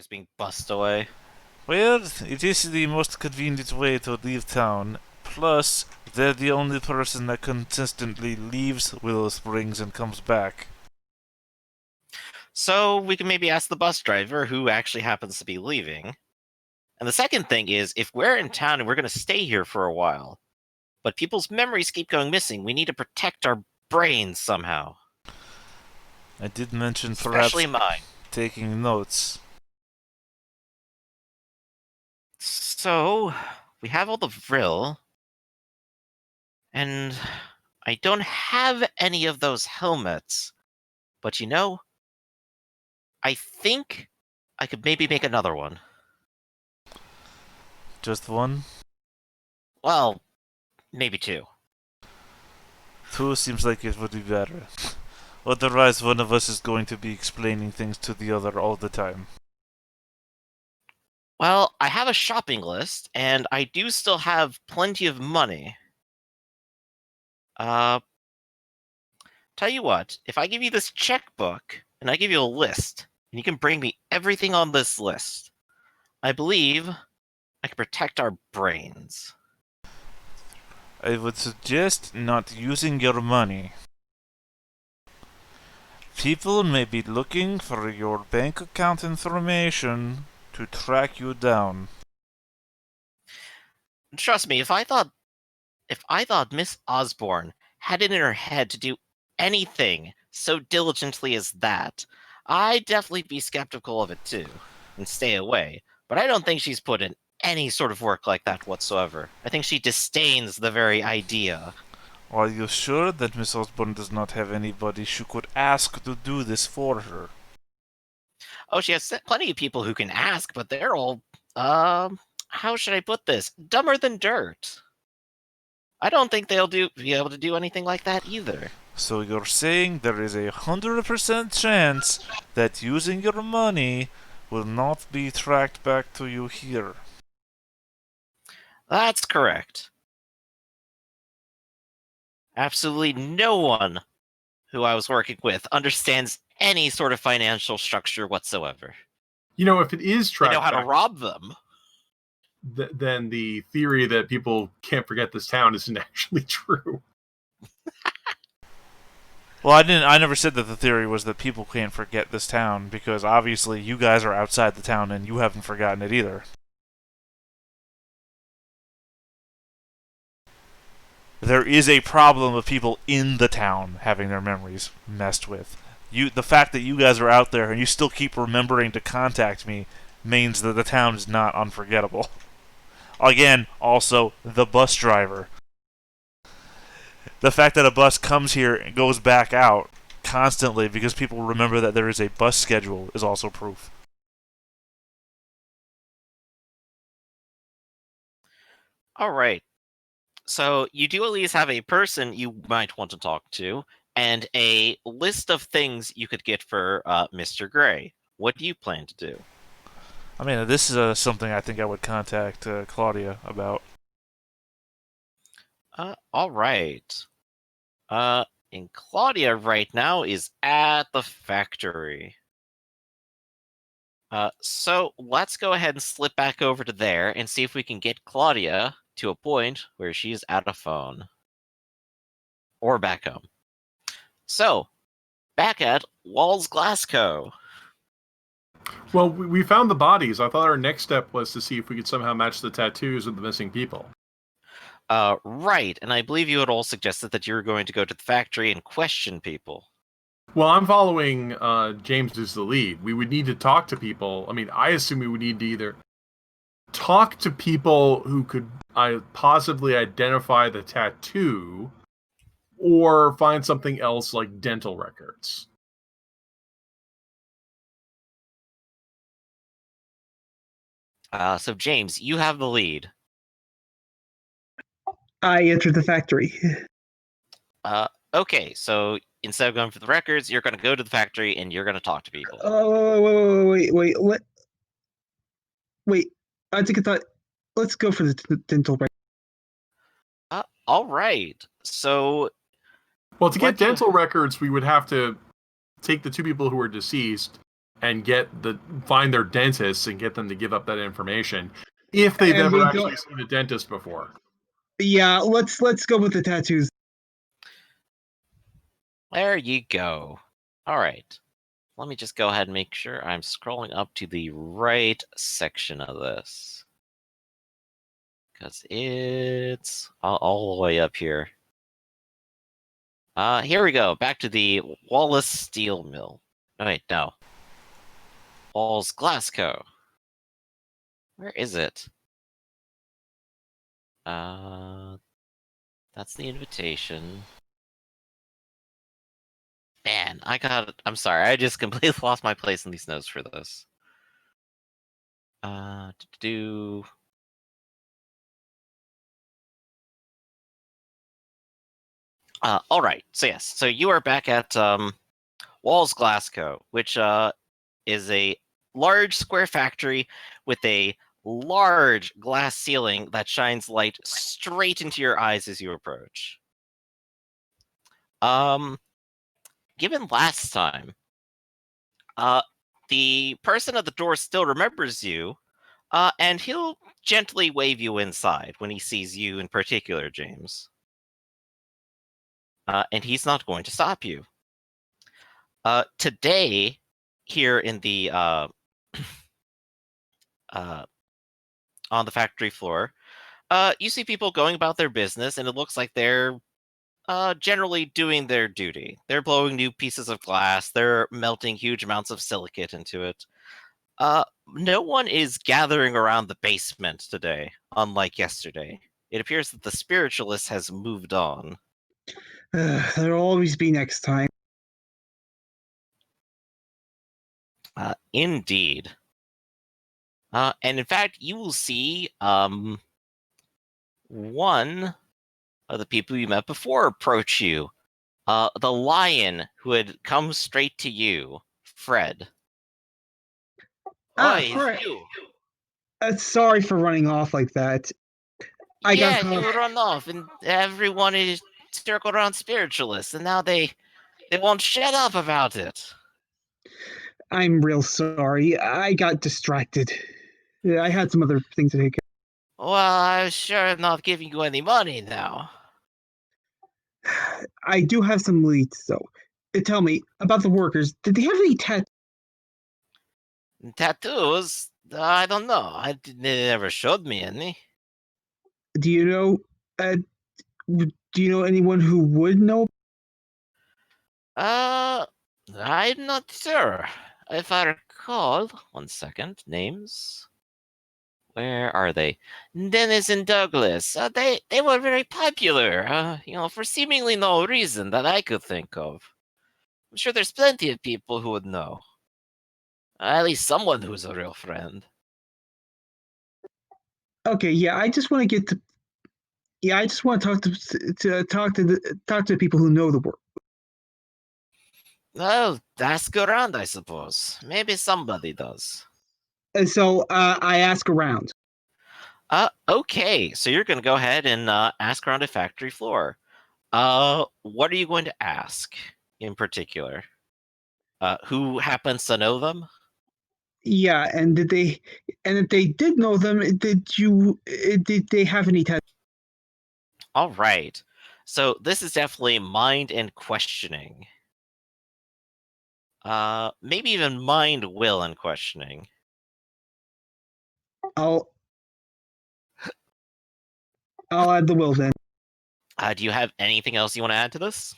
just being bussed away. Well, it is the most convenient way to leave town. Plus, they're the only person that consistently leaves Willow Springs and comes back. So we can maybe ask the bus driver who actually happens to be leaving. And the second thing is, if we're in town and we're going to stay here for a while, but people's memories keep going missing, we need to protect our brains somehow. I did mention perhaps Especially mine. taking notes. So, we have all the Vril, and I don't have any of those helmets. But I think I could maybe make another one. Just one? Well, maybe two. Two seems like it would be better. Otherwise, one of us is going to be explaining things to the other all the time. Well, I have a shopping list, and I do still have plenty of money. Uh, Tell you what, if I give you this checkbook, and I give you a list, and you can bring me everything on this list, I believe I can protect our brains. I would suggest not using your money. People may be looking for your bank account information to track you down. Trust me, if I thought Miss Osborne had it in her head to do anything so diligently as that, I'd definitely be skeptical of it too, and stay away. But I don't think she's put in any sort of work like that whatsoever. I think she disdains the very idea. Are you sure that Miss Osborne does not have anybody she could ask to do this for her? Oh, she has plenty of people who can ask, but they're all, how should I put this? Dumber than dirt. I don't think be able to do anything like that either. So you're saying there is 100% chance that using your money will not be tracked back to you here. That's correct. Absolutely no one who I was working with understands any sort of financial structure whatsoever. If it is They know tracked how to back, rob them. then the theory that people can't forget this town isn't actually true. Well, I never said that the theory was that people can't forget this town, because obviously you guys are outside the town and you haven't forgotten it either. There is a problem of people in the town having their memories messed with. The fact that you guys are out there and you still keep remembering to contact me means that the town is not unforgettable. Again, also the bus driver. The fact that a bus comes here and goes back out constantly because people remember that there is a bus schedule is also proof. All right. So you do at least have a person you might want to talk to, and a list of things you could get for Mr. Gray. What do you plan to do? I mean, this is something I think I would contact Claudia about. All right. And Claudia right now is at the factory. So let's go ahead and slip back over to there and see if we can get Claudia to a point where she's at a phone. Or back home. So, back at Walls Glasgow. Well, we found the bodies. I thought our next step was to see if we could somehow match the tattoos with the missing people. Right, and I believe you had all suggested that you were going to go to the factory and question people. Well, I'm following James as the lead. We would need to talk to people. I mean, I assume we would need to either talk to people who could possibly identify the tattoo or find something else like dental records. So James, you have the lead. I entered the factory. Okay, so instead of going for the records, you're going to go to the factory and you're going to talk to people. Oh, wait. Wait, I think I thought. Let's go for the dental record. All right. So, well, to get dental records, we would have to take the two people who were deceased and find their dentists and get them to give up that information if they've And ever we actually don't. seen a dentist before. Yeah, let's go with the tattoos. There you go. All right. Let me just go ahead and make sure I'm scrolling up to the right section of this. Because it's all the way up here. Here we go. Back to the Wallace Steel Mill. Oh, wait, no. Walls Glasgow. Where is it? That's the invitation. Man, I'm sorry, I just completely lost my place in these notes for this. Do. All right. So yes, so you are back at Walls Glasgow, which is a large square factory with a large glass ceiling that shines light straight into your eyes as you approach. Given last time, the person at the door still remembers you, and he'll gently wave you inside when he sees you in particular, James. And he's not going to stop you. Today, here in the on the factory floor, you see people going about their business, and it looks like they're generally doing their duty. They're blowing new pieces of glass. They're melting huge amounts of silicate into it. No one is gathering around the basement today, unlike yesterday. It appears that the spiritualist has moved on. There'll always be next time. Indeed. And in fact, you will see one of the people you met before approach you. The lion who had come straight to you, Fred. Oi, it's Fred. you. Sorry for running off like that. I got Yeah, caught. you run off, and everyone is circled around spiritualists, and now they won't shut up about it. I'm real sorry. I got distracted. I had some other things to take care Well, I'm sure I'm not giving you any money now. of. I do have some leads, though. Tell me about the workers. Did they have any Tattoos? I don't know. They never showed me any. Do you know? Do you know anyone who would know? Uh, I'm not sure. If I recall, one second, names. Where are they? Dennis and Douglas. They were very popular. For seemingly no reason that I could think of. I'm sure there's plenty of people who would know. At least someone who's a real friend. Okay, yeah. I just want to get to. Yeah, I just want to talk to the people who know the work. Well, ask around, I suppose. Maybe somebody does. And so I ask around. Okay. So you're going to go ahead and ask around a factory floor. What are you going to ask in particular? Who happens to know them? Yeah, and if they did know them, did they have any tattoos? All right. So this is definitely mind and questioning. Maybe even mind, will, and questioning. I'll add the will then. Do you have anything else you want to add to this?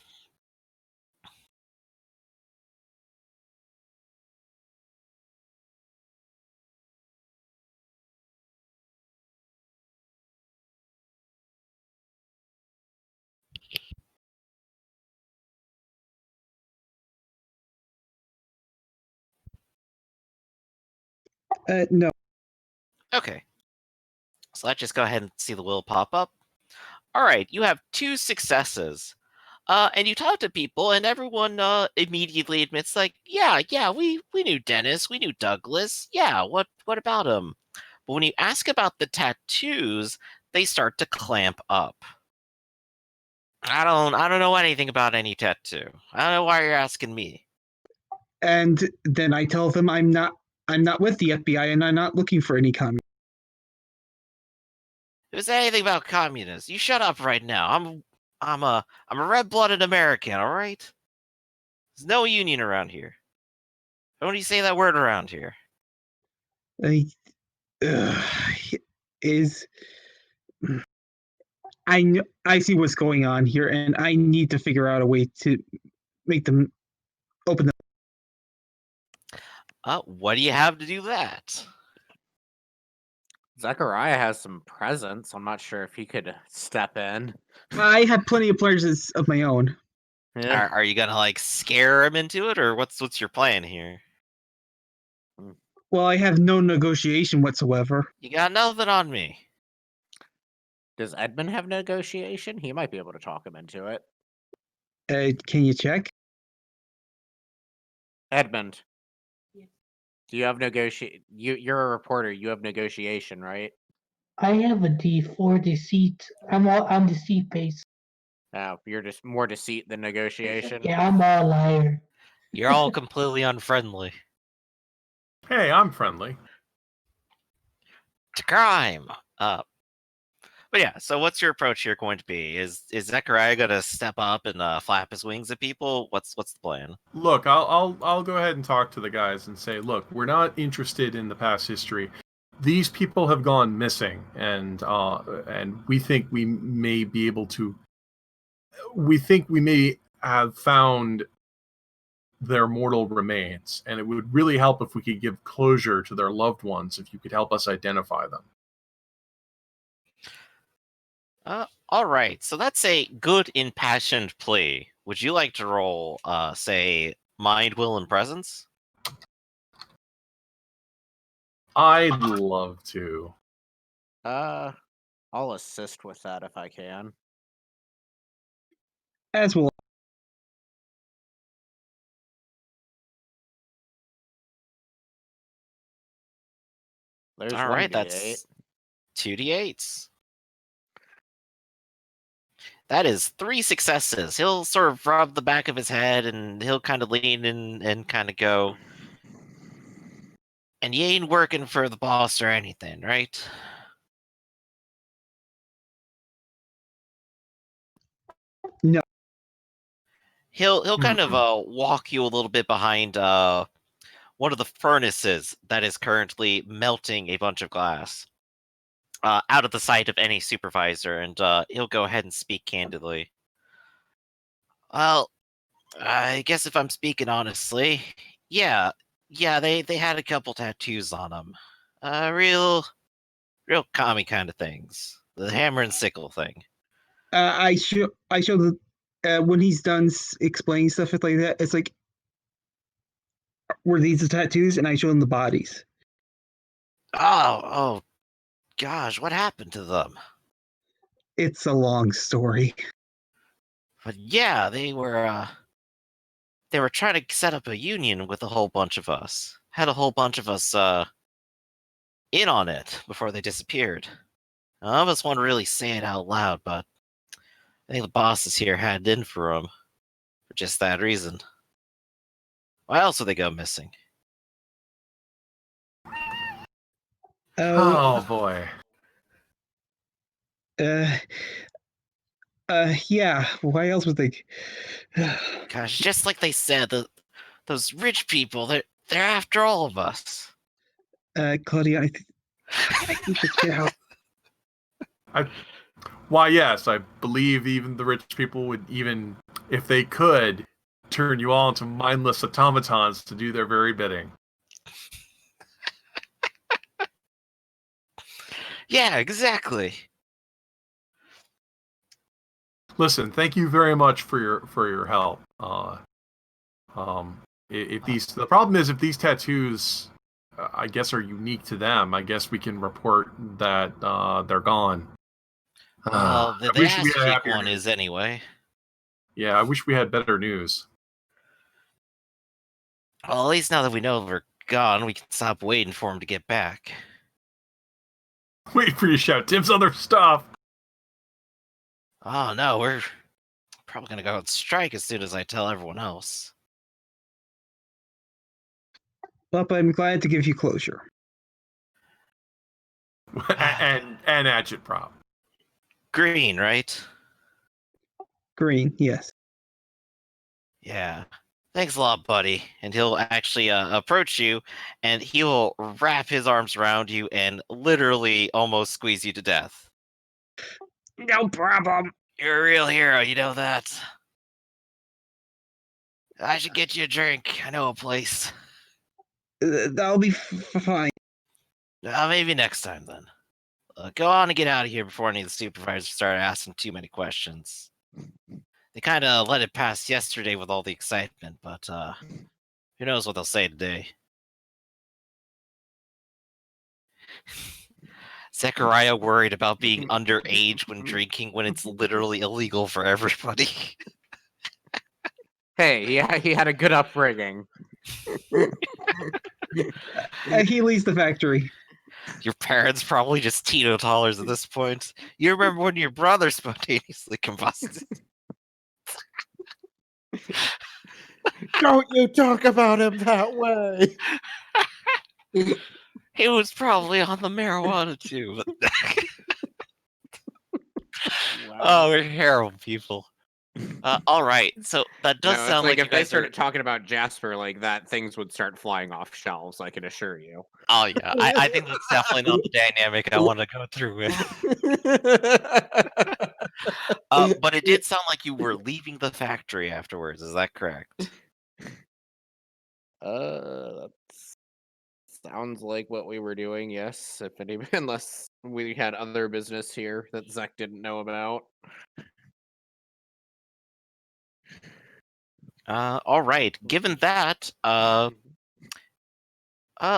No. Okay. So let's just go ahead and see the will pop up. All right, you have 2 successes. And you talk to people, and everyone immediately admits, like, yeah, we knew Dennis, we knew Douglas. Yeah, what about him? But when you ask about the tattoos, they start to clamp up. I don't know anything about any tattoo. I don't know why you're asking me. And then I tell them I'm not with the FBI and I'm not looking for any communists. If it's anything about communists, you shut up right now. I'm a red-blooded American, all right? There's no union around here. Don't you say that word around here. I, is I see what's going on here, and I need to figure out a way to make them open them. What do you have to do that? Zechariah has some presence. I'm not sure if he could step in. I have plenty of players of my own. Yeah. Are you gonna like scare him into it, or what's your plan here? Well, I have no negotiation whatsoever. You got nothing on me. Does Edmund have negotiation? He might be able to talk him into it. Can you check? Edmund, do you have negotiation? You're a reporter. You have negotiation, right? I have a D4 deceit. I'm deceit based. Oh, you're just more deceit than negotiation. Yeah, I'm a liar. You're all completely unfriendly. Hey, I'm friendly. To crime. But yeah, so what's your approach here going to be? Is Zechariah gonna step up and flap his wings at people? What's the plan? Look, I'll go ahead and talk to the guys and say, look, we're not interested in the past history. These people have gone missing, and we think we may be able to. We think we may have found their mortal remains, and it would really help if we could give closure to their loved ones. If you could help us identify them. All right. So that's a good impassioned plea. Would you like to roll, say, mind, will, and presence? I'd love to. I'll assist with that if I can. As well. There's All one right, D8. that's 2d8s. That is 3 successes. He'll sort of rub the back of his head and he'll kind of lean in and kind of go, and you ain't working for the boss or anything, right? No. He'll kind of walk you a little bit behind one of the furnaces that is currently melting a bunch of glass. Out of the sight of any supervisor, and he'll go ahead and speak candidly. Well, I guess if I'm speaking honestly, yeah, they had a couple tattoos on them. Real commie kind of things. The hammer and sickle thing. I show the when he's done explaining stuff like that. It's like, were these the tattoos? And I show him the bodies. Oh, gosh, what happened to them? It's a long story. But yeah, they were trying to set up a union with a whole bunch of us. Had a whole bunch of us in on it before they disappeared. None of us want to really say it out loud, but I think the bosses here had it in for them for just that reason. Why else would they go missing? Oh boy. Yeah. Why else would they? Gosh, just like they said, those rich people, they're after all of us. Claudia, I think this get out. Why, yes, I believe even the rich people would, even if they could, turn you all into mindless automatons to do their very bidding. Yeah, exactly. Listen, thank you very much for your help. If the problem is if these tattoos, I guess, are unique to them, I guess we can report that they're gone. Well, the wish we ass had cheek happier one news. is anyway. Yeah, I wish we had better news. Well, at least now that we know they're gone, we can stop waiting for them to get back. Wait for you to shout dibs on their stuff. Oh no, we're probably gonna go on strike as soon as I tell everyone else. Well, I'm glad to give you closure. and agitprop. Green, right? Green, yes. Yeah. Thanks a lot, buddy. And he'll actually approach you, and he will wrap his arms around you and literally almost squeeze you to death. No problem. You're a real hero, you know that. I should get you a drink. I know a place. That'll be fine. Maybe next time then. Go on and get out of here before any of the supervisors start asking too many questions. They kind of let it pass yesterday with all the excitement, but who knows what they'll say today. Zechariah worried about being underage when drinking when it's literally illegal for everybody. Hey, he had a good upbringing. He leaves the factory. Your parents probably just teetotalers at this point. You remember when your brother spontaneously combusted? Don't you talk about him that way. He was probably on the marijuana too. But oh, we're terrible people. All right, so that does No, it's sound like like if you they guys are. started talking about Jasper like that, things would start flying off shelves. I can assure you. Oh yeah, I think that's definitely not the dynamic I want to go through with. But it did sound like you were leaving the factory afterwards. Is that correct? That sounds like what we were doing. Yes, if any, unless we had other business here that Zach didn't know about. All right. Given that,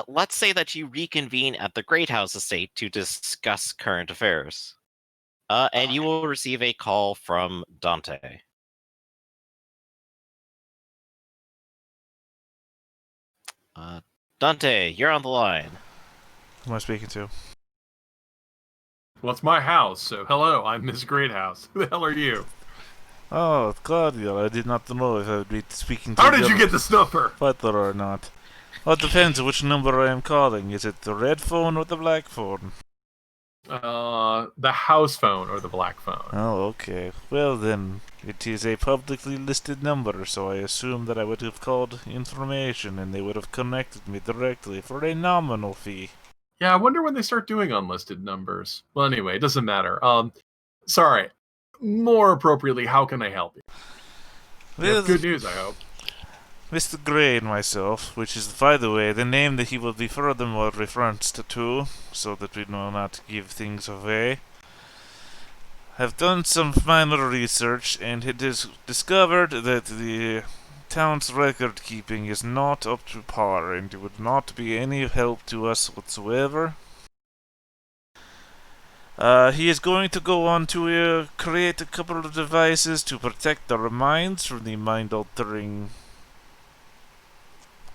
let's say that you reconvene at the Great House Estate to discuss current affairs. And you will receive a call from Dante. Dante, you're on the line. Who am I speaking to? Well, it's my house, so hello, I'm Miss Greathouse. Who the hell are you? Oh, Claudio, I did not know if I would be speaking to How did you get the snuffer? Butler or not. Well, it depends which number I am calling. Is it the red phone or the black phone? The house phone or the black phone. Oh, okay. Well then, it is a publicly listed number, so I assume that I would have called information and they would have connected me directly for a nominal fee. Yeah, I wonder when they start doing unlisted numbers. Well, anyway, it doesn't matter. Sorry. More appropriately, how can I help you? You Well, have good news, I hope. Mr. Gray and myself, which is, by the way, the name that he will be furthermore referenced to, so that we do not give things away, have done some minor research, and it is discovered that the town's record keeping is not up to par, and it would not be any help to us whatsoever. He is going to go on to create a couple of devices to protect our minds from the mind-altering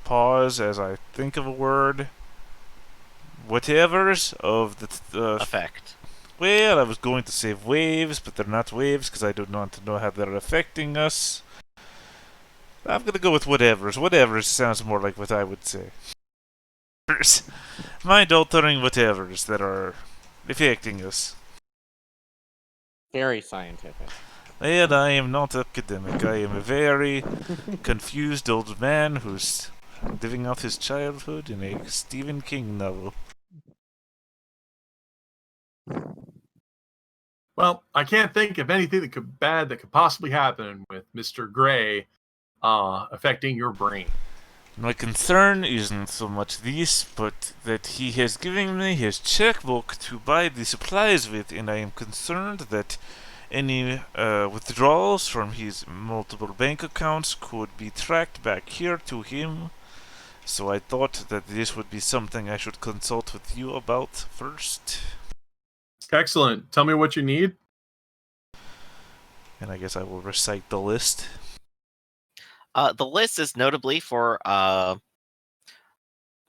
pause as I think of a word. Whatevers of the Effect. well, I was going to say waves, but they're not waves because I do not know how they're affecting us. I'm gonna go with whatevers. Whatevers sounds more like what I would say. Mind-altering whatevers that are affecting us. Very scientific. And I am not academic. I am a very confused old man who's living out his childhood in a Stephen King novel. Well, I can't think of anything bad that could possibly happen with Mr. Gray affecting your brain. My concern isn't so much this, but that he has given me his checkbook to buy the supplies with, and I am concerned that any withdrawals from his multiple bank accounts could be tracked back here to him. So I thought that this would be something I should consult with you about first. Excellent. Tell me what you need. And I guess I will recite the list. The list is notably for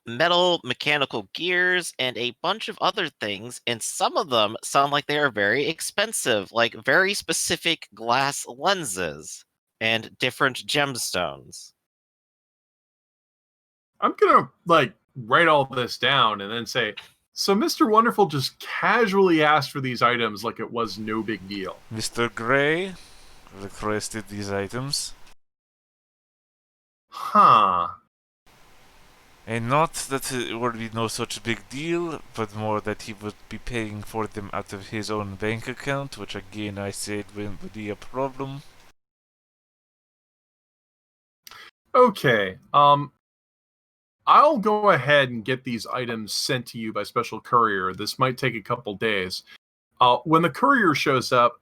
metal mechanical gears and a bunch of other things, and some of them sound like they are very expensive, like very specific glass lenses and different gemstones. I'm gonna write all this down and then say, so Mr. Wonderful just casually asked for these items like it was no big deal. Mr. Gray requested these items. Huh. And not that it would be no such big deal, but more that he would be paying for them out of his own bank account, which again I said would be a problem. Okay. I'll go ahead and get these items sent to you by special courier. This might take a couple days. When the courier shows up,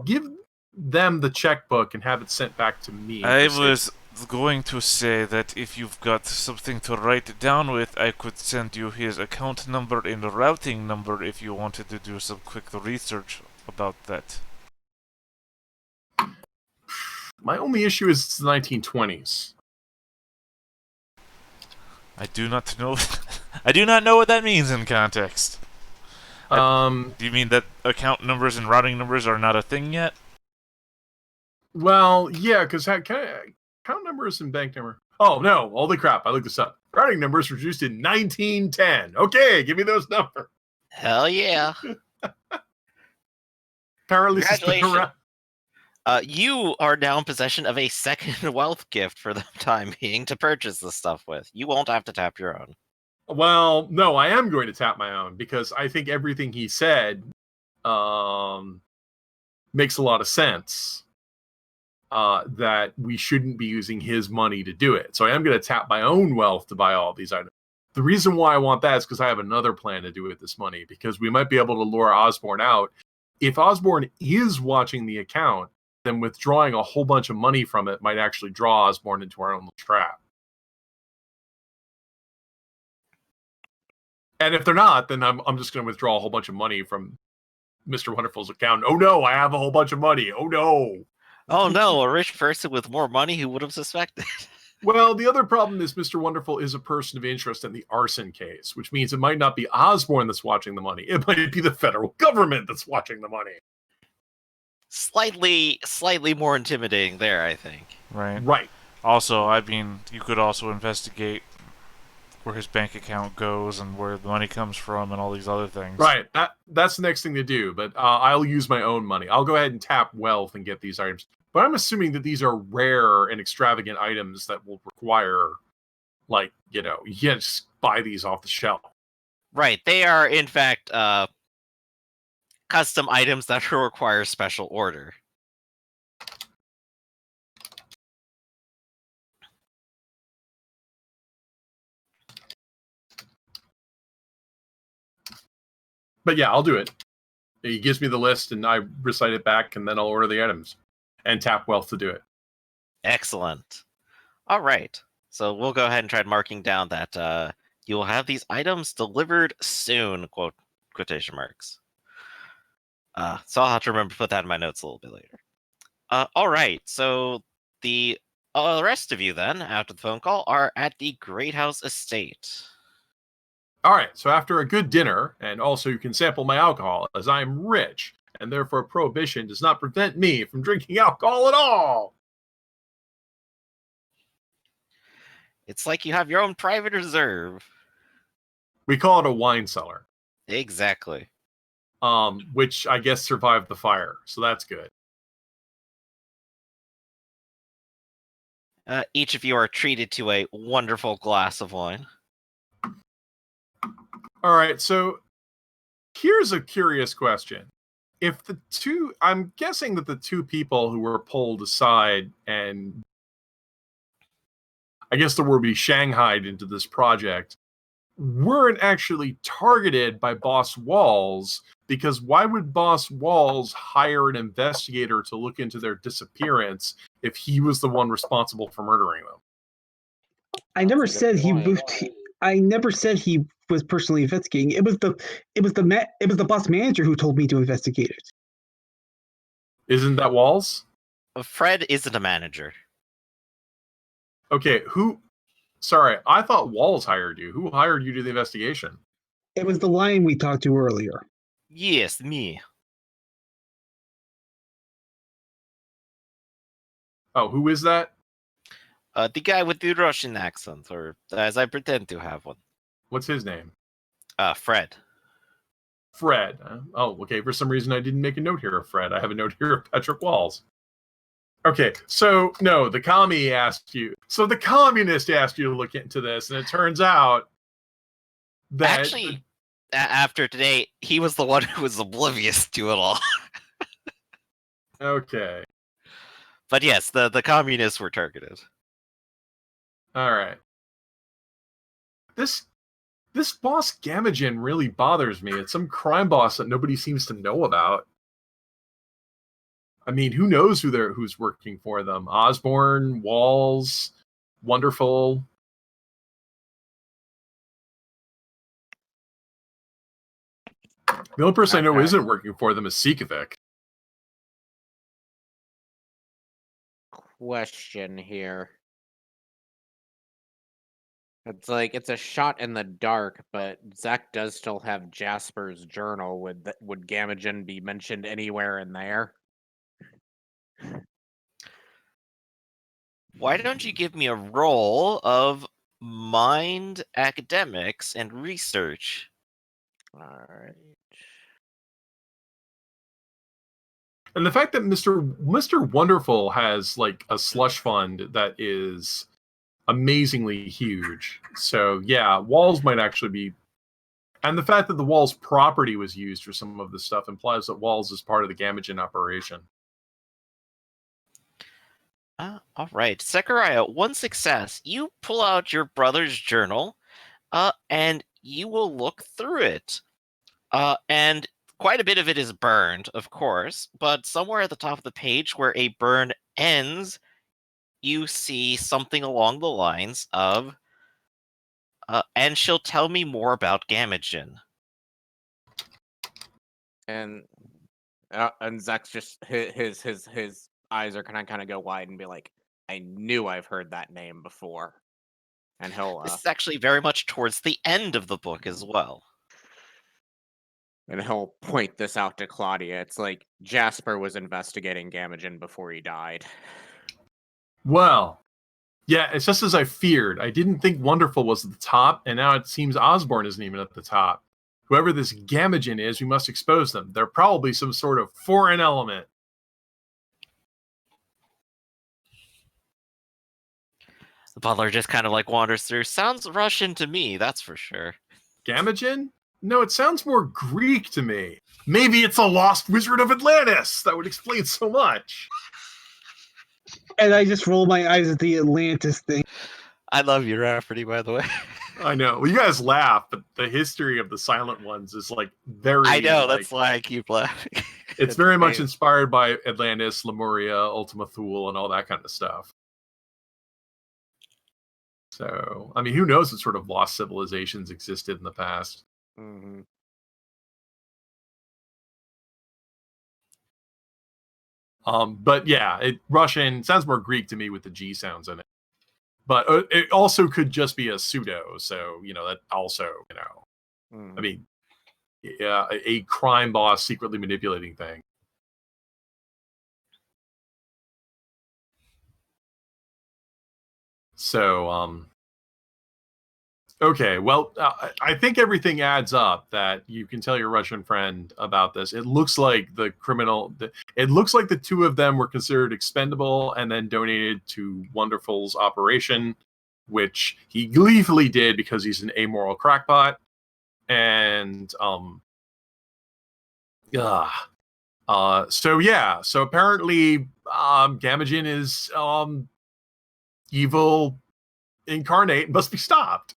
give them the checkbook and have it sent back to me. I was going to say that if you've got something to write it down with, I could send you his account number and routing number if you wanted to do some quick research about that. My only issue is it's the 1920s. I do not know. I do not know what that means in context. Do you mean that account numbers and routing numbers are not a thing yet? Well, yeah, because account numbers and bank number. Oh no! Holy crap! I looked this up. Routing numbers produced in 1910. Okay, give me those numbers. Hell yeah. Apparently, Congratulations. You are now in possession of a second wealth gift for the time being to purchase the stuff with. You won't have to tap your own. Well, no, I am going to tap my own because I think everything he said makes a lot of sense. That we shouldn't be using his money to do it. So I am going to tap my own wealth to buy all these items. The reason why I want that is because I have another plan to do with this money, because we might be able to lure Osborne out. If Osborne is watching the account, then withdrawing a whole bunch of money from it might actually draw Osborne into our own little trap. And if they're not, then I'm just going to withdraw a whole bunch of money from Mr. Wonderful's account. Oh no, I have a whole bunch of money. Oh no. Oh no, a rich person with more money who would have suspected. Well, the other problem is Mr. Wonderful is a person of interest in the arson case, which means it might not be Osborne that's watching the money. It might be the federal government that's watching the money. Slightly more intimidating there, I think. Right. Right. Also, I mean, you could also investigate where his bank account goes and where the money comes from and all these other things. Right. That's the next thing to do, but I'll use my own money. I'll go ahead and tap wealth and get these items. But I'm assuming that these are rare and extravagant items that will require, you can't just buy these off the shelf. Right. They are, in fact, custom items that will require special order. But yeah, I'll do it. He gives me the list and I recite it back, and then I'll order the items and tap wealth to do it. Excellent. All right. So we'll go ahead and try marking down that you will have these items delivered soon, quotation marks. So I'll have to remember to put that in my notes a little bit later. All right. So the rest of you then, after the phone call, are at the Great House Estate. All right, so after a good dinner, and also you can sample my alcohol, as I am rich, and therefore Prohibition does not prevent me from drinking alcohol at all. It's like you have your own private reserve. We call it a wine cellar. Exactly. Which I guess survived the fire, so that's good. Each of you are treated to a wonderful glass of wine. All right, so here's a curious question. If I'm guessing that the two people who were pulled aside and I guess the word would be shanghaied into this project weren't actually targeted by Boss Walls, because why would Boss Walls hire an investigator to look into their disappearance if he was the one responsible for murdering them? I never said he moved. I never said he was personally investigating. It was the boss manager who told me to investigate it. Isn't that Walls? Fred isn't a manager. Okay, Sorry, I thought Walls hired you. Who hired you to the investigation? It was the lion we talked to earlier. Yes, me. Oh, who is that? The guy with the Russian accent, or as I pretend to have one. What's his name? Fred. Fred. Oh, okay. For some reason, I didn't make a note here of Fred. I have a note here of Patrick Walls. Okay, so no, the commie asked you. So the communist asked you to look into this, and it turns out that Actually, after today, he was the one who was oblivious to it all. okay, But yes, the communists were targeted. all right. This boss Gamagen really bothers me. It's some crime boss that nobody seems to know about. I mean, who knows who's working for them? Osborne, Walls, Wonderful. The only person I know who isn't working for them is Sikovic. Question here. It's like it's a shot in the dark, but Zach does still have Jasper's journal. Would Gamagen be mentioned anywhere in there? Why don't you give me a roll of mind, academics, and research? All right. And the fact that Mr. Wonderful has like a slush fund that is amazingly huge. So yeah, Walls might actually be, and the fact that the Walls property was used for some of this stuff implies that Walls is part of the Gamagen operation. All right, Zechariah, one success. You pull out your brother's journal, and you will look through it. And quite a bit of it is burned, of course, but somewhere at the top of the page where a burn ends, you see something along the lines of, and she'll tell me more about Gamagen. And Zach's just his eyes are kind of go wide and be like, I knew I've heard that name before. And he'll This is actually very much towards the end of the book as well. and he'll point this out to Claudia. It's like Jasper was investigating Gamagen before he died. Well, yeah, it's just as I feared. I didn't think Wonderful was at the top, and now it seems Osborne isn't even at the top. Whoever this Gamagen is, we must expose them. They're probably some sort of foreign element. The butler just kind of like wanders through. Sounds Russian to me, that's for sure. Gamagen? No, it sounds more Greek to me. Maybe it's a lost wizard of Atlantis. That would explain so much. And I just roll my eyes at the Atlantis thing. I love your Rafferty, by the way. I know. Well, you guys laugh, but the history of the Silent Ones is like very. I know, that's why I keep laughing. It's very much inspired by Atlantis, Lemuria, Ultima Thule, and all that kind of stuff. So, I mean, who knows what sort of lost civilizations existed in the past? Mm-hmm. But yeah, Russian sounds more Greek to me with the G sounds in it. But it also could just be a pseudo. So, that also, I mean, yeah, a crime boss secretly manipulating thing. So, okay, well, I think everything adds up that you can tell your Russian friend about this. It looks like it looks like the two of them were considered expendable and then donated to Wonderful's operation, which he gleefully did because he's an amoral crackpot. And, so apparently, Gamagen is, evil incarnate and must be stopped.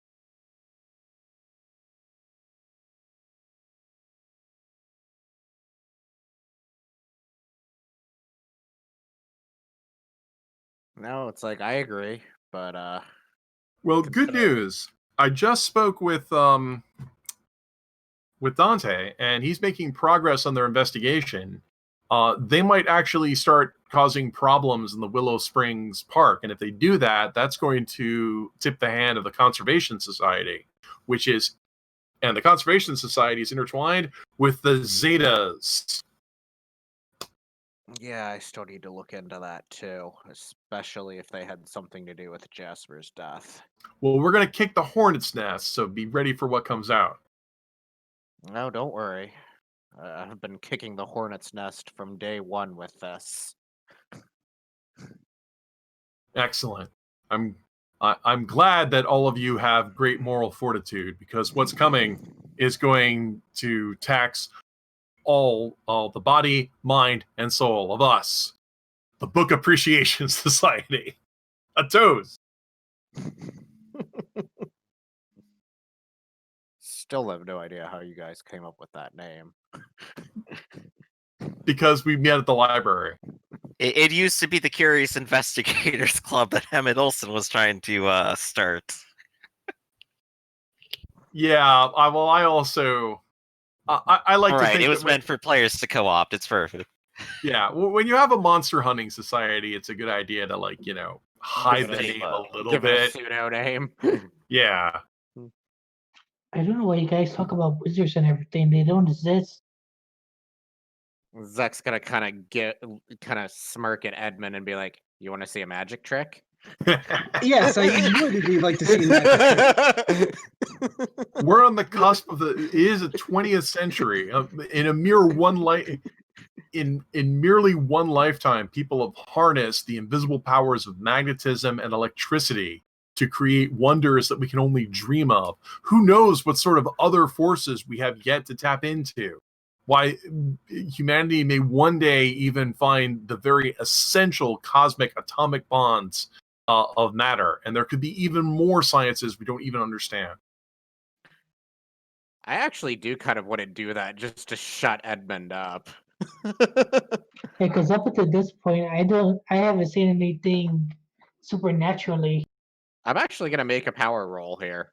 No, it's like I agree, but Well, good news. I just spoke with Dante, and he's making progress on their investigation. They might actually start causing problems in the Willow Springs Park, and if they do that, that's going to tip the hand of the Conservation Society, and the Conservation Society is intertwined with the Zetas. Yeah, I still need to look into that too, especially if they had something to do with Jasper's death. Well, we're gonna kick the hornet's nest, so be ready for what comes out. No, don't worry. I've been kicking the hornet's nest from day one with this. Excellent. I'm glad that all of you have great moral fortitude, because what's coming is going to tax all the body, mind, and soul of us, the Book Appreciation Society. A toast. Still have no idea how you guys came up with that name. Because we met at the library. It used to be the Curious Investigators Club that Emmett Olson was trying to start. Yeah, I also I like All to right, think it was that when, meant for players to co-opt. It's perfect. yeah, when you have a monster hunting society, it's a good idea to hide Give the it a name name. a little Give it a bit. pseudo name. Yeah. I don't know why you guys talk about wizards and everything. They don't exist. Zek's gonna kind of smirk at Edmund and be like, "You want to see a magic trick?" Yes, I would really like to see that. We're on the cusp of it is a 20th century. In a mere in merely one lifetime, people have harnessed the invisible powers of magnetism and electricity to create wonders that we can only dream of. Who knows what sort of other forces we have yet to tap into? Why humanity may one day even find the very essential cosmic atomic bonds of matter, and there could be even more sciences we don't even understand. I actually do kind of want to do that just to shut Edmund up. Because up until this point, I haven't seen anything supernaturally. I'm actually gonna make a power roll here.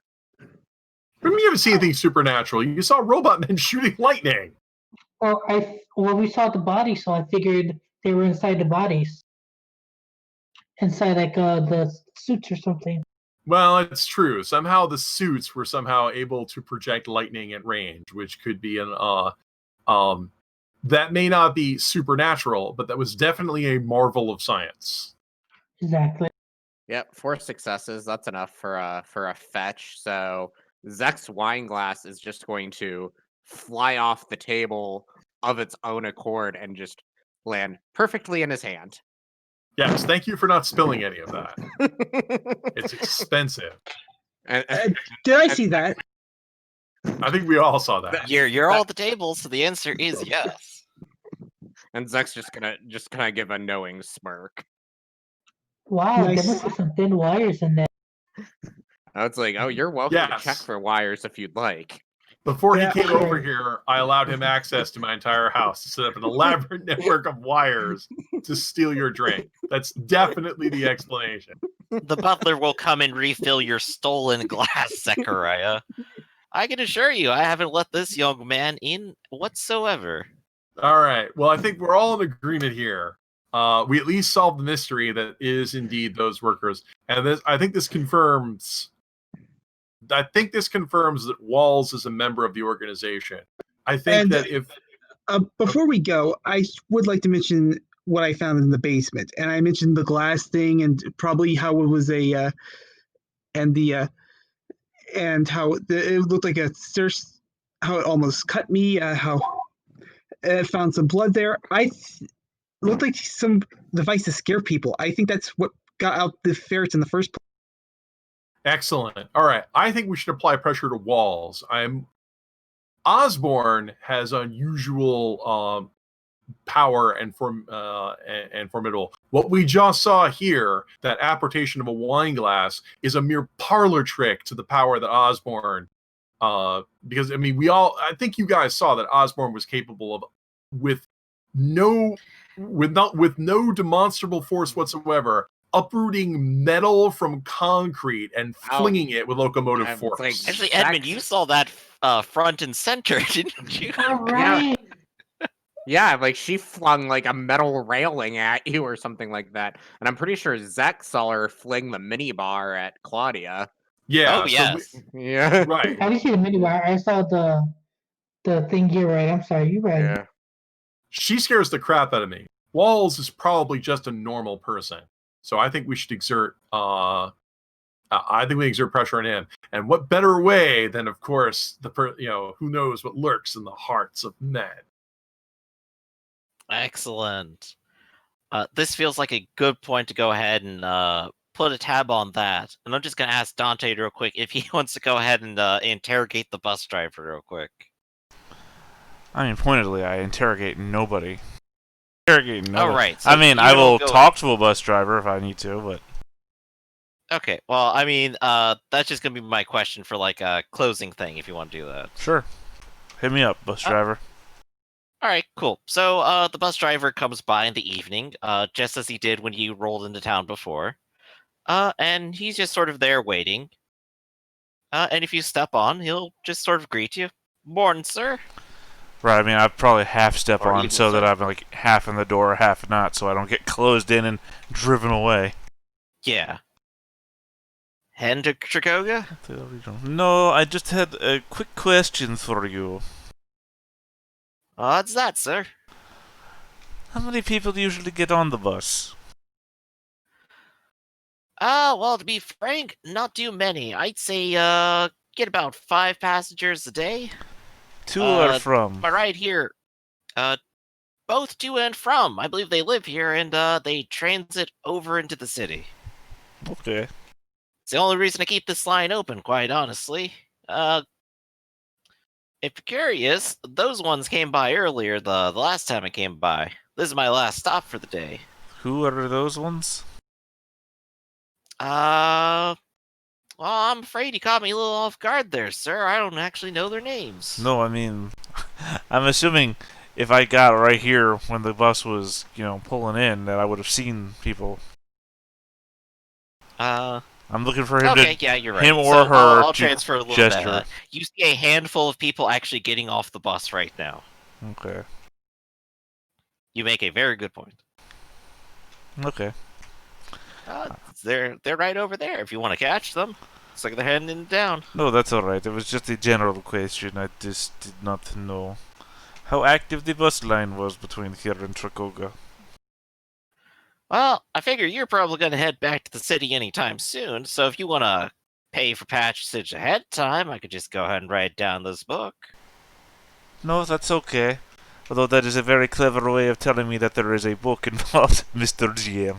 You haven't seen anything supernatural. You saw robot men shooting lightning. Well, we saw the bodies, so I figured they were inside the bodies, inside the suits or something. Well, it's true. Somehow the suits were somehow able to project lightning at range, which could be an that may not be supernatural, but that was definitely a marvel of science. Exactly. Yep, 4 successes. That's enough for a fetch. So Zek's wine glass is just going to fly off the table of its own accord and just land perfectly in his hand. Yes, thank you for not spilling any of that. It's expensive. And, Did I see that? I think we all saw that. You're all at the table, so the answer is yes. and Zek's just gonna give a knowing smirk. Wow, there Nice. must be some thin wires in there. It's like, oh, you're welcome to check Yes. for wires if you'd like. Before Yeah. he came over here, I allowed him access to my entire house to set up an elaborate network of wires to steal your drink. That's definitely the explanation. The butler will come and refill your stolen glass, Zechariah. I can assure you, I haven't let this young man in whatsoever. All right. Well, I think we're all in agreement here. We at least solved the mystery that is indeed those workers, and I think this confirms. I think this confirms that Walls is a member of the organization. I think And- that if Before we go, I would like to mention what I found in the basement, and I mentioned the glass thing, and probably how it was and how it looked like how it almost cut me. How it found some blood there. Looked like some device to scare people. I think that's what got out the ferrets in the first place. excellent. All right, I think we should apply pressure to Walls. Osborne has unusual power and formidable. What we just saw here, that apportation of a wine glass, is a mere parlor trick to the power that Osborne. Because I mean, I think you guys saw that Osborne was capable of, with no demonstrable force whatsoever, uprooting metal from concrete and flinging it with locomotive I'm force. like- Actually, Edmund, you saw that front and center, didn't you? All right. Yeah, like she flung like a metal railing at you or something like that. And I'm pretty sure Zek saw her fling the minibar at Claudia. Yeah. Oh, yes. Yeah. Right. I didn't see the minibar. I saw the thing. You're right. I'm sorry. You're right. Yeah. She scares the crap out of me. Walls is probably just a normal person. So I think we should exert. I think we exert pressure on him. And what better way than, of course, who knows what lurks in the hearts of men. Excellent. This feels like a good point to go ahead and put a tab on that. And I'm just going to ask Dante real quick if he wants to go ahead and interrogate the bus driver real quick. I mean, pointedly, I interrogate nobody. Interrogate nobody. Oh, right. So I mean, you I don't will go- talk to a bus driver if I need to, but Okay, well, I mean, that's just going to be my question for, like, a closing thing, if you want to do that. sure. Hit me up, bus driver. Alright, cool. So, the bus driver comes by in the evening, just as he did when you rolled into town before. And he's just sort of there waiting. And if you step on, he'll just sort of greet you. Morning, sir. Right, I mean, I probably half step Or on even so that so. I'm like half in the door, half not, so I don't get closed in and driven away. Yeah. Heading to Trikoga? No, I just had a quick question for you. What's that, sir? How many people usually get on the bus? Well, to be frank, not too many. I'd say, get about 5 passengers a day. To or Uh, from? But right here, both to and from. I believe they live here, and, they transit over into the city. Okay. It's the only reason I keep this line open, quite honestly. If you're curious, those ones came by earlier, the last time I came by. This is my last stop for the day. Who are those ones? Well, I'm afraid you caught me a little off guard there, sir. I don't actually know their names. No, I mean, I'm assuming if I got right here when the bus was, pulling in, that I would have seen people. I'm looking for him Okay, to, yeah, you're right. him or So her I'll to transfer a little gesture. bit. You see a handful of people actually getting off the bus right now. Okay. You make a very good point. Okay. They're right over there if you want to catch them. Looks like they're heading down. No, that's alright. It was just a general question. I just did not know how active the bus line was between here and Trakoga. Well, I figure you're probably going to head back to the city anytime soon, so if you want to pay for passage ahead of time, I could just go ahead and write down this book. No, that's okay. Although that is a very clever way of telling me that there is a book involved, Mr. GM.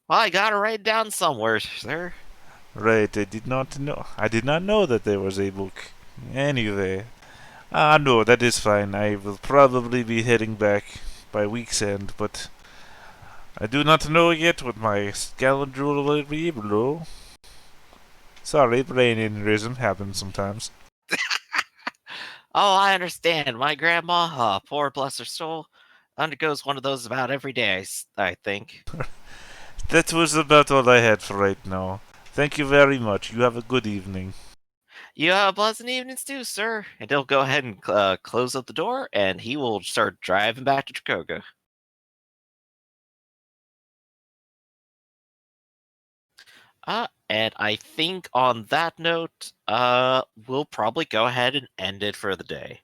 Well, I gotta write it down somewhere, sir. Right, I did not know. I did not know that there was a book. Anyway. No, that is fine. I will probably be heading back by week's end, but I do not know yet what my schedule will be below. Sorry, brain aneurysm happens sometimes. Oh, I understand. My grandma, poor bless her soul, undergoes one of those about every day, I think. That was about all I had for right now. Thank you very much. You have a good evening. You have a pleasant evening too, sir. And he'll go ahead and close up the door, and he will start driving back to Trikoga. And I think on that note, we'll probably go ahead and end it for the day.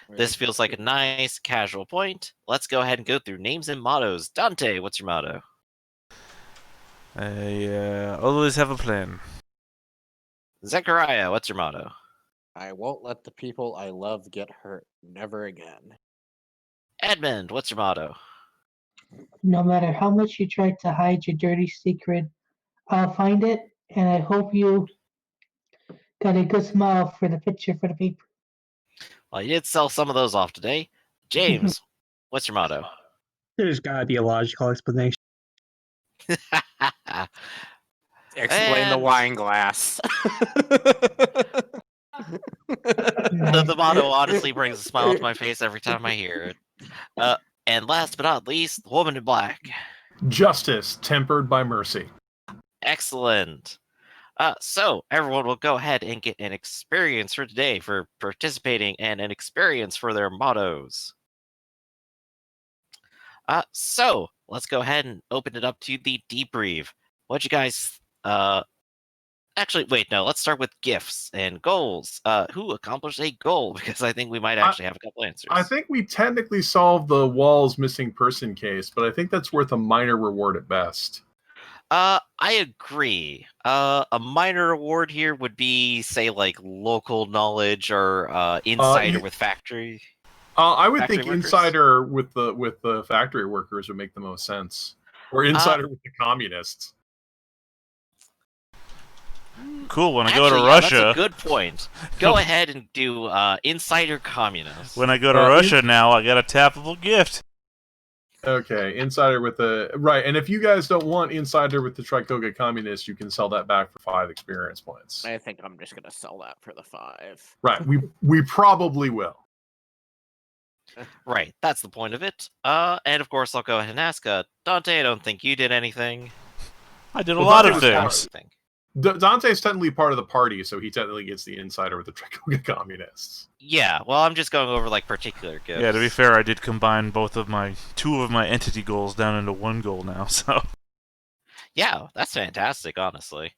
This feels like a nice, casual point. Let's go ahead and go through names and mottos. Dante, what's your motto? I always have a plan. Zechariah, what's your motto? I won't let the people I love get hurt. Never again. Edmund, what's your motto? No matter how much you try to hide your dirty secret, I'll find it, and I hope you got a good smile for the picture for the paper. Well, you did sell some of those off today. James, what's your motto? There's gotta be a logical explanation. Explain the And- wine glass. The motto honestly brings a smile to my face every time I hear it. And last but not least, the woman in black. Justice tempered by mercy. Excellent. So everyone will go ahead and get an experience for today for participating and an experience for their mottos. So let's go ahead and open it up to the debrief. What you guys Actually, wait, no. Let's start with gifts and goals. Who accomplished a goal? Because I think we might actually have a couple answers. I think we technically solved the Wall's missing person case, but I think that's worth a minor reward at best. I agree. A minor reward here would be, say, like local knowledge or insider with factory. I would Factory think workers? insider with the factory workers would make the most sense, or insider with the communists. Cool. When I Actually, go to yeah, Russia, that's a good point. Go ahead and do insider communist. when I go to Russia now, I got a tappable gift. Okay, insider with the right, and if you guys don't want insider with the Trikoga communist, you can sell that back for 5 experience points. I think I'm just gonna sell that for the 5. Right, we probably will. Right, that's the point of it. And of course, I'll go ahead and ask Dante. I don't think you did anything. I did a Well, lot Dante of was things. Dante's technically part of the party, so he technically gets the insider with the Trikoga communists. Yeah, well, I'm just going over like particular gifts. Yeah, to be fair, I did combine two of my entity goals down into one goal now. So Yeah, that's fantastic, honestly.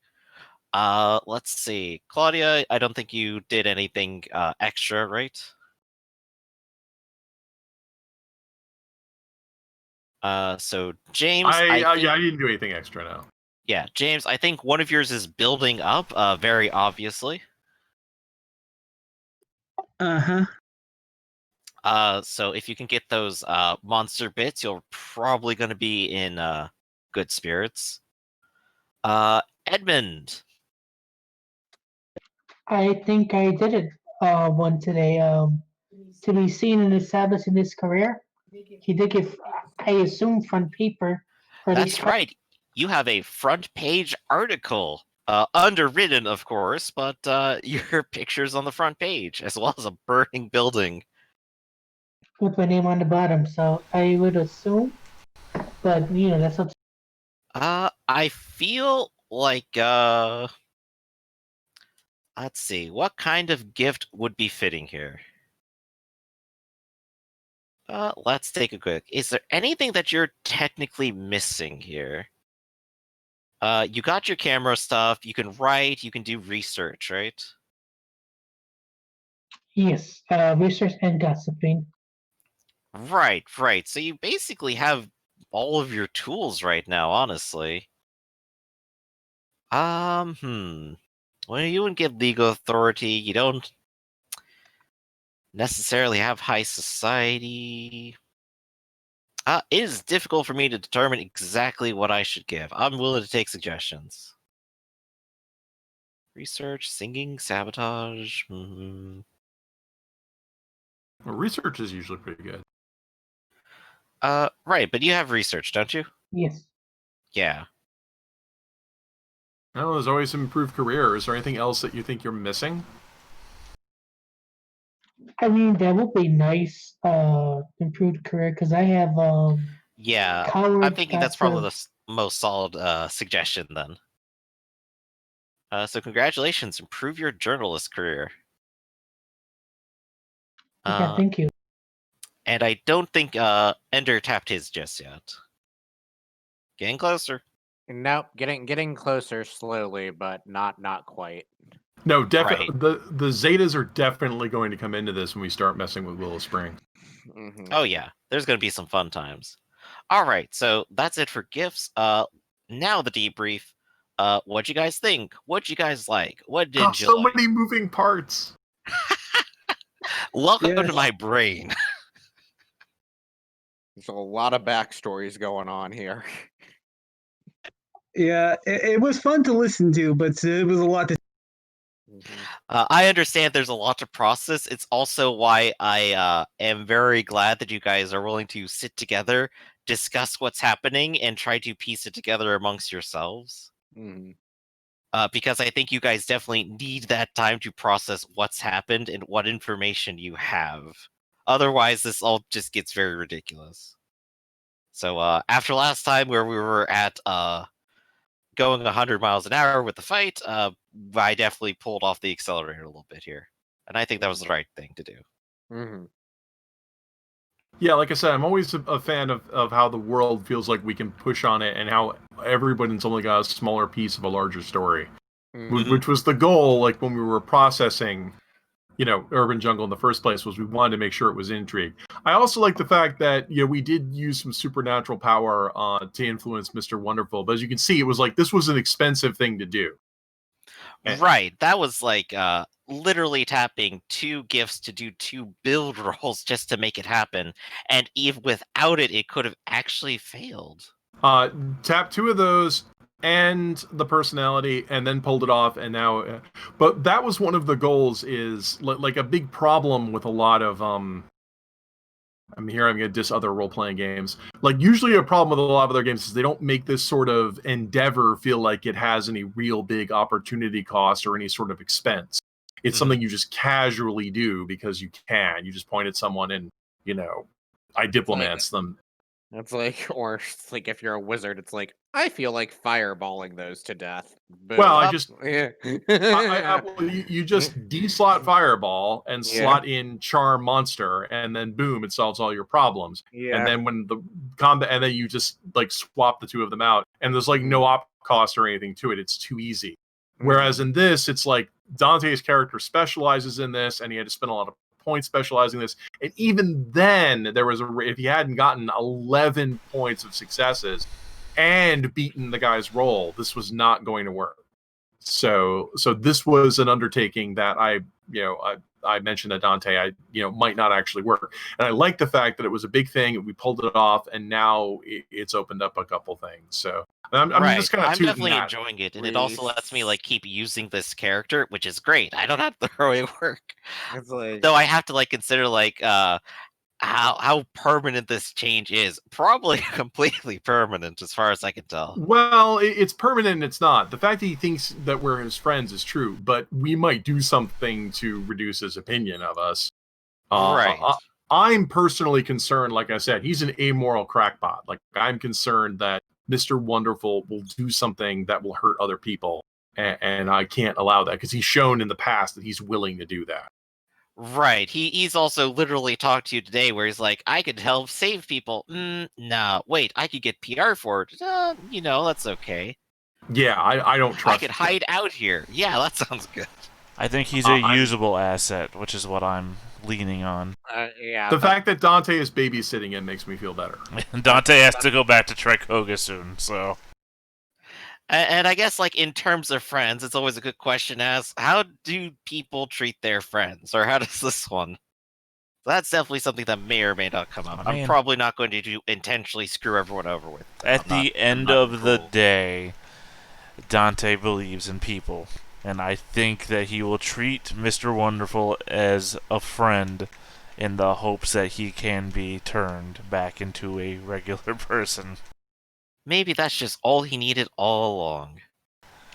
Let's see, Claudia. I don't think you did anything extra, right? So James, I didn't do anything extra now. Yeah, James, I think one of yours is building up, very obviously. Uh-huh. So if you can get those monster bits, you're probably going to be in good spirits. Edmund. I think I did it one today. To be seen and established in his career, he did give, I assume, front paper. For That's these right. You have a front page article, underwritten, of course, but your picture's on the front page, as well as a burning building. with my name on the bottom. So I would assume, but that's up. I feel like let's see, what kind of gift would be fitting here? Let's take a quick. Is there anything that you're technically missing here? You got your camera stuff. You can write. You can do research, right? Yes, research and gossiping. Right, right. So you basically have all of your tools right now, honestly. Well, you wouldn't get legal authority. You don't necessarily have high society. It is difficult for me to determine exactly what I should give. I'm willing to take suggestions. Research, singing, sabotage. Well, research is usually pretty good. Right, but you have research, don't you? Yes. Yeah. No, there's always an improved career. Is there anything else that you think you're missing? I mean, that would be nice, improved career, because I have, Yeah, coward I'm thinking that's probably gossip. the most solid suggestion then. So congratulations, improve your journalist career. Yeah, thank you. And I don't think Ender tapped his just yet. Getting closer. Nope, getting closer slowly, but not quite. No, definitely. The Zetas are definitely going to come into this when we start messing with Willow Spring. Mhm. Oh yeah, there's gonna be some fun times. All right, so that's it for gifts. Now the debrief. What'd you guys think? What'd you guys like? What didn't you So like? many moving parts. Welcome Yes. to my brain. There's a lot of backstories going on here. Yeah, it was fun to listen to, but it was a lot to. I understand there's a lot to process. It's also why I am very glad that you guys are willing to sit together, discuss what's happening, and try to piece it together amongst yourselves. Mhm. Because I think you guys definitely need that time to process what's happened and what information you have. Otherwise, this all just gets very ridiculous. So after last time where we were at going 100 miles an hour with the fight, I definitely pulled off the accelerator a little bit here. And I think that was the right thing to do. Mhm. Yeah, like I said, I'm always a fan of how the world feels like we can push on it and how everybody's only got a smaller piece of a larger story. which was the goal. Like when we were processing, Urban Jungle in the first place, was we wanted to make sure it was intrigue. I also like the fact that we did use some supernatural power to influence Mr. Wonderful, but as you can see, it was like this was an expensive thing to do. Right. That was like literally tapping 2 gifts to do 2 build rolls just to make it happen. And even without it, it could have actually failed. Tap 2 of those and the personality, and then pulled it off. And now, but that was one of the goals. Is like a big problem with a lot of I'm gonna diss other role-playing games. Like usually a problem with a lot of other games is they don't make this sort of endeavor feel like it has any real big opportunity cost or any sort of expense. It's something you just casually do because you can. You just point at someone and, I diplomats them. It's like, or it's like if you're a wizard, it's like, I feel like fireballing those to death. Well, I Boom. just Yeah. well, you just de-slot fireball and slot in charm monster, and then boom, it solves all your problems. Yeah. And then when the combat, and then you just like swap the 2 of them out, and there's like no op cost or anything to it. It's too easy. Whereas in this, it's like Dante's character specializes in this, and he had to spend a lot of points specializing this. And even then, there was if he hadn't gotten 11 points of successes and beaten the guy's roll, this was not going to work. So this was an undertaking that I mentioned that Dante might not actually work, and I like the fact that it was a big thing. We pulled it off, and now it's opened up a couple things. So I'm just kind of definitely enjoying it, and it also lets me like keep using this character, which is great. I don't have to throw away work. It's like, Though I have to like consider like how permanent this change is. Probably completely permanent as far as I can tell. Well, it's permanent and it's not. The fact that he thinks that we're his friends is true, but we might do something to reduce his opinion of us. Right. I'm personally concerned, like I said, he's an amoral crackpot. Like, I'm concerned that Mr. Wonderful will do something that will hurt other people, and I can't allow that because he's shown in the past that he's willing to do that. Right. He's also literally talked to you today where he's like, I could help save people. Nah, wait, I could get PR for it. That's okay. Yeah, I don't trust I could hide out here. Yeah, that sounds good. I think he's a usable asset, which is what I'm leaning on. yeah. The fact that Dante is babysitting him makes me feel better. Dante has to go back to Tricoga soon, so... And I guess, like, in terms of friends, it's always a good question to ask, how do people treat their friends? Or how does this one? That's definitely something that may or may not come up. I'm probably not going to intentionally screw everyone over with. At the end of the day, Dante believes in people. And I think that he will treat Mr. Wonderful as a friend in the hopes that he can be turned back into a regular person. Maybe that's just all he needed all along.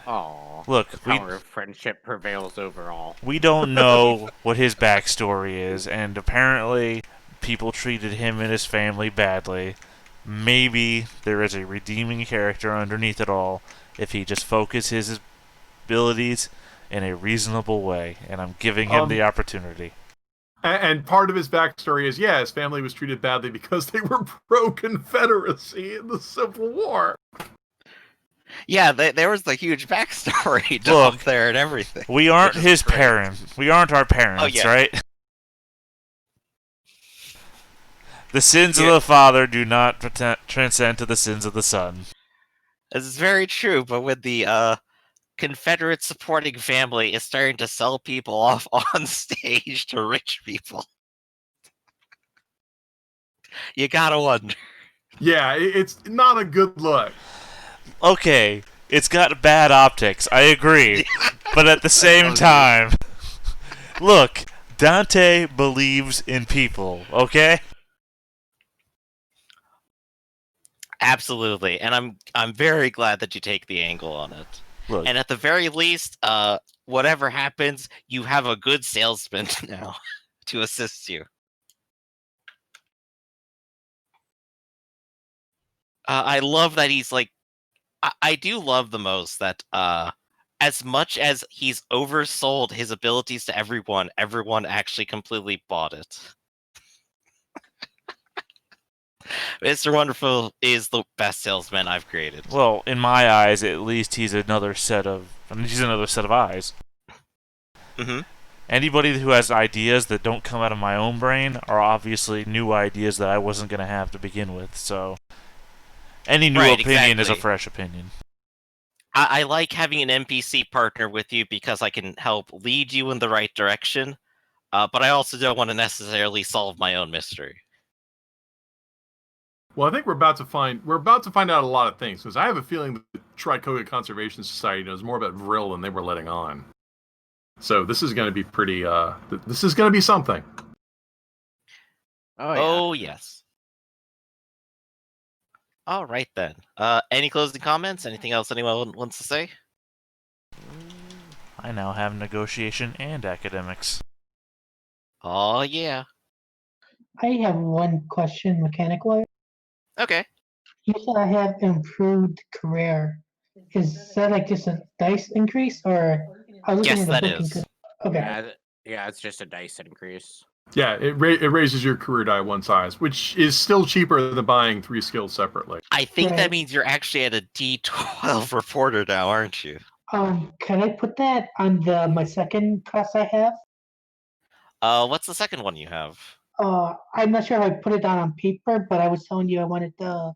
Oh, look, the power of friendship prevails over all. We don't know what his backstory is, and apparently people treated him and his family badly. Maybe there is a redeeming character underneath it all if he just focuses his abilities in a reasonable way, and I'm giving him the opportunity. And part of his backstory is, his family was treated badly because they were pro-Confederacy in the Civil War. Yeah, there was the huge backstory up there and everything. We aren't his parents. We aren't our parents, right? The sins of the father do not transcend to the sins of the son. This is very true, but when the Confederate supporting family is starting to sell people off on stage to rich people, you gotta wonder. Yeah, it's not a good look. Okay, it's got bad optics, I agree. But at the same time, look, Dante believes in people, okay? Absolutely, and I'm very glad that you take the angle on it. Look. And at the very least, whatever happens, you have a good salesman now to assist you. I love that he's like, I do love the most that as much as he's oversold his abilities to everyone actually completely bought it. Mr. Wonderful is the best salesman I've created. Well, in my eyes, at least he's another set of I need another set of eyes. Mm-hmm. Anybody who has ideas that don't come out of my own brain are obviously new ideas that I wasn't going to have to begin with, so any new Right, opinion is a exactly. fresh opinion. I like having an NPC partner with you because I can help lead you in the right direction, but I also don't want to necessarily solve my own mystery. Well, I think we're about to find out a lot of things, because I have a feeling that the Tricoga Conservation Society knows more about Vril than they were letting on. So this is going to be pretty. This is going to be something. Oh yeah. Oh, yes. All right, then. Any closing comments? Anything else anyone wants to say? I now have negotiation and academics. Oh, yeah. I have one question, mechanical. Okay. You said I have improved career. Is that like just a dice increase, or I was looking Yes, at the that book and is. could. Okay. Yeah, it's just a dice increase. Yeah, it raises your career die one size, which is still cheaper than buying 3 skills separately. I think that Right. means you're actually at a D12 reporter now, aren't you? Can I put that on my second class I have? What's the second one you have? I'm not sure if I put it down on paper, but I was telling you I wanted the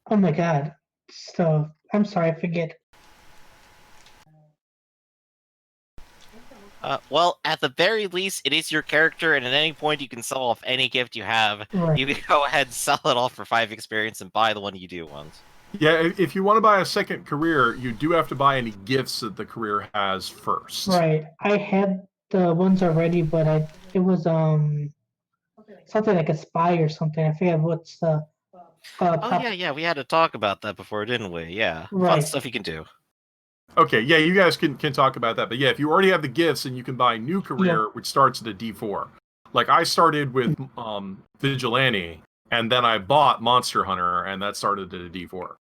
oh my god. So I'm sorry, I forget. Well, at the very least, it is your character, and at any point you can sell off any gift you have. Right. You can go ahead and sell it off for 5 experience and buy the one you do want. Yeah, if you want to buy a second career, you do have to buy any gifts that the career has first. Right. I had the ones already, but it was something like a spy or something. I forget what's the Oh, yeah, we had to talk about that before, didn't we? Yeah. Fun Right. stuff you can do. Okay, yeah, you guys can talk about that. But yeah, if you already have the gifts, and you can buy new career, which starts at a D4. Like I started with Vigilante, and then I bought Monster Hunter, and that started at a D4.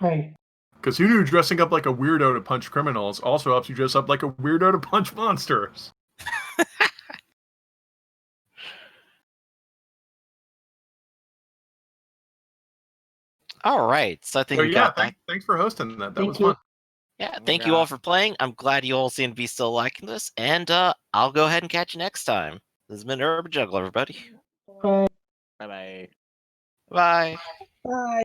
Right. Because who knew dressing up like a weirdo to punch criminals also helps you dress up like a weirdo to punch monsters? All right, so I think So we yeah, got that. thanks for hosting that. That Thank was you. fun. Yeah, Oh, thank you all for playing. I'm glad you all seem to be still liking this, and I'll go ahead and catch you next time. This has been Urban Juggle, everybody. Bye. Bye bye. Bye. Bye.